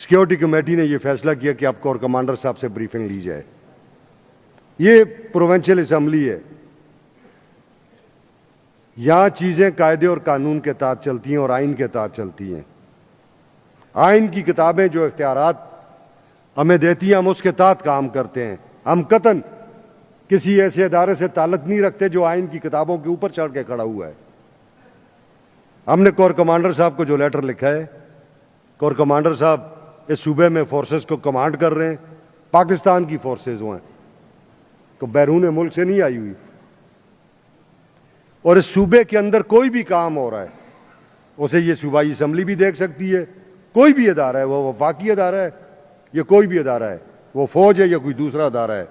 Security committee نے یہ فیصلہ کیا کہ آپ کور کمانڈر صاحب سے بریفنگ لی جائے. یہ پروونشل اسمبلی ہے, یہاں چیزیں قاعدے اور قانون کے تحت چلتی ہیں اور آئین کے تحت چلتی ہیں. آئین کی کتابیں جو اختیارات ہمیں دیتی ہیں ہم اس کے تحت کام کرتے ہیں. ہم قطعاً کسی ایسے ادارے سے تعلق نہیں رکھتے جو آئین کی کتابوں کے اوپر چڑھ کے کھڑا ہوا ہے. ہم نے کور کمانڈر صاحب کو جو لیٹر لکھا ہے, کور کمانڈر صاحب اس صوبے میں فورسز کو کمانڈ کر رہے ہیں, پاکستان کی فورسز ہیں, تو بیرون ملک سے نہیں آئی ہوئی. اور اس صوبے کے اندر کوئی بھی کام ہو رہا ہے اسے یہ صوبائی اسمبلی بھی دیکھ سکتی ہے. کوئی بھی ادارہ ہے, وہ وفاقی ادارہ ہے یا کوئی بھی ادارہ ہے, وہ فوج ہے یا کوئی دوسرا ادارہ ہے,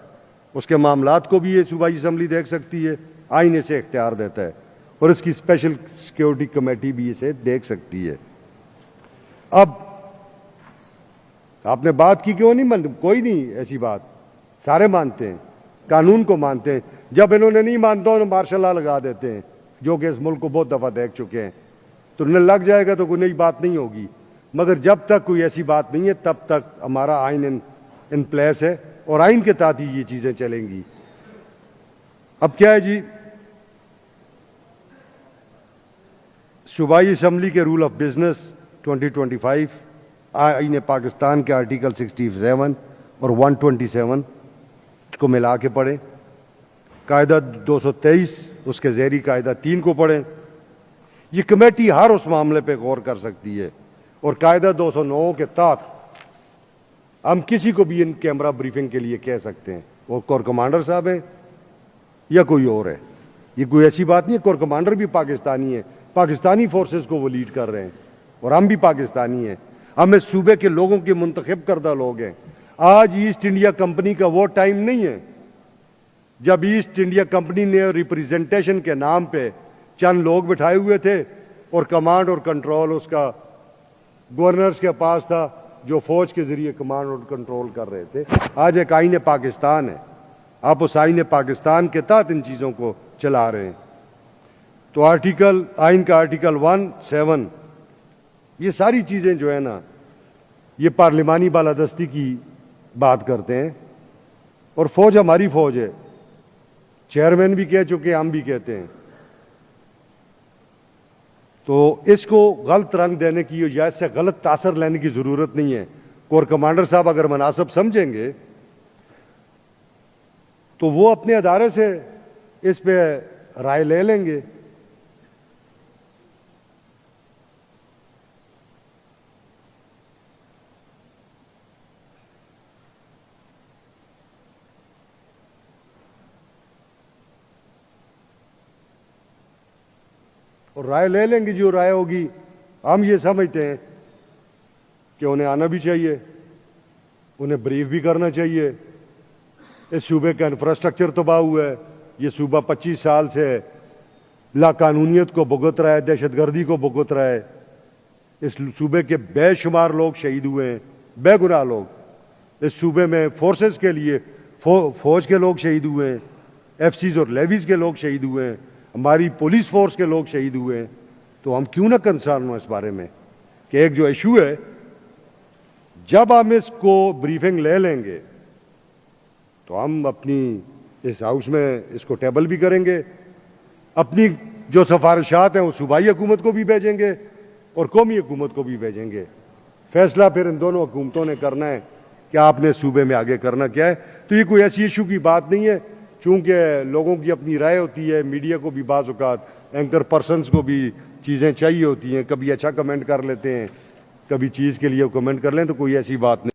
اس کے معاملات کو بھی یہ صوبائی اسمبلی دیکھ سکتی ہے. آئین اسے اختیار دیتا ہے اور اس کی اسپیشل سیکیورٹی کمیٹی بھی اسے دیکھ سکتی ہے. اب آپ نے بات کی کیوں نہیں کوئی نہیں ایسی بات, سارے مانتے ہیں, قانون کو مانتے ہیں. جب انہوں نے نہیں مانتا تو مارشل لا لگا دیتے ہیں, جو کہ اس ملک کو بہت دفعہ دیکھ چکے ہیں. تو انہیں لگ جائے گا تو کوئی نئی بات نہیں ہوگی, مگر جب تک کوئی ایسی بات نہیں ہے تب تک ہمارا آئین ان پلیس ہے اور آئین کے تحت ہی یہ چیزیں چلیں گی. اب کیا ہے جی, صوبائی اسمبلی کے رول آف بزنس 2025 آئین پاکستان کے آرٹیکل 67 اور 127 کو ملا کے پڑھیں. قاعدہ 223 اس کے ذیلی قاعدہ 3 کو پڑھیں. یہ کمیٹی ہر اس معاملے پہ غور کر سکتی ہے اور قاعدہ 209 کے تحت ہم کسی کو بھی ان کیمرہ بریفنگ کے لیے کہہ سکتے ہیں, وہ کور کمانڈر صاحب ہیں یا کوئی اور ہے. یہ کوئی ایسی بات نہیں ہے, کور کمانڈر بھی پاکستانی ہے, پاکستانی فورسز کو وہ لیڈ کر رہے ہیں اور ہم بھی پاکستانی ہیں. ہم اس صوبے کے لوگوں کے منتخب کردہ لوگ ہیں. آج ایسٹ انڈیا کمپنی کا وہ ٹائم نہیں ہے جب ایسٹ انڈیا کمپنی نے ریپریزنٹیشن کے نام پہ چند لوگ بٹھائے ہوئے تھے اور کمانڈ اور کنٹرول اس کا گورنرز کے پاس تھا جو فوج کے ذریعے کمانڈ اور کنٹرول کر رہے تھے. آج ایک آئین پاکستان ہے, آپ اس آئین پاکستان کے تحت ان چیزوں کو چلا رہے ہیں. تو آئین کا آرٹیکل 17 یہ ساری چیزیں جو ہے نا یہ پارلیمانی بالادستی کی بات کرتے ہیں اور فوج ہماری فوج ہے. چیئرمین بھی کہہ چکے, ہم بھی کہتے ہیں. تو اس کو غلط رنگ دینے کی یا اس سے غلط تاثر لینے کی ضرورت نہیں ہے. کور کمانڈر صاحب اگر مناسب سمجھیں گے تو وہ اپنے ادارے سے اس پہ رائے لے لیں گے. اور رائے لے لیں گے, جو رائے ہوگی. ہم یہ سمجھتے ہیں کہ انہیں آنا بھی چاہیے, انہیں بریف بھی کرنا چاہیے. اس صوبے کا انفراسٹرکچر تباہ ہوا ہے. یہ صوبہ 25 سال سے لا قانونیت کو بھگت رہا ہے, دہشت گردی کو بھگت رہا ہے. اس صوبے کے بے شمار لوگ شہید ہوئے ہیں, بے گناہ لوگ. اس صوبے میں فورسز کے لیے فوج کے لوگ شہید ہوئے ہیں, ایف سیز اور لیویز کے لوگ شہید ہوئے ہیں, ہماری پولیس فورس کے لوگ شہید ہوئے ہیں. تو ہم کیوں نہ کنسرن ہوں اس بارے میں کہ ایک جو ایشو ہے, جب ہم اس کو بریفنگ لے لیں گے تو ہم اپنی اس ہاؤس میں اس کو ٹیبل بھی کریں گے. اپنی جو سفارشات ہیں وہ صوبائی حکومت کو بھی بھیجیں گے اور قومی حکومت کو بھی بھیجیں گے. فیصلہ پھر ان دونوں حکومتوں نے کرنا ہے کہ آپ نے صوبے میں آگے کرنا کیا ہے. تو یہ کوئی ایسی ایشو کی بات نہیں ہے, چونکہ لوگوں کی اپنی رائے ہوتی ہے. میڈیا کو بھی بعض اوقات اینکر پرسنز کو بھی چیزیں چاہیے ہوتی ہیں, کبھی اچھا کمنٹ کر لیتے ہیں, کبھی چیز کے لیے کمنٹ کر لیں, تو کوئی ایسی بات نہیں.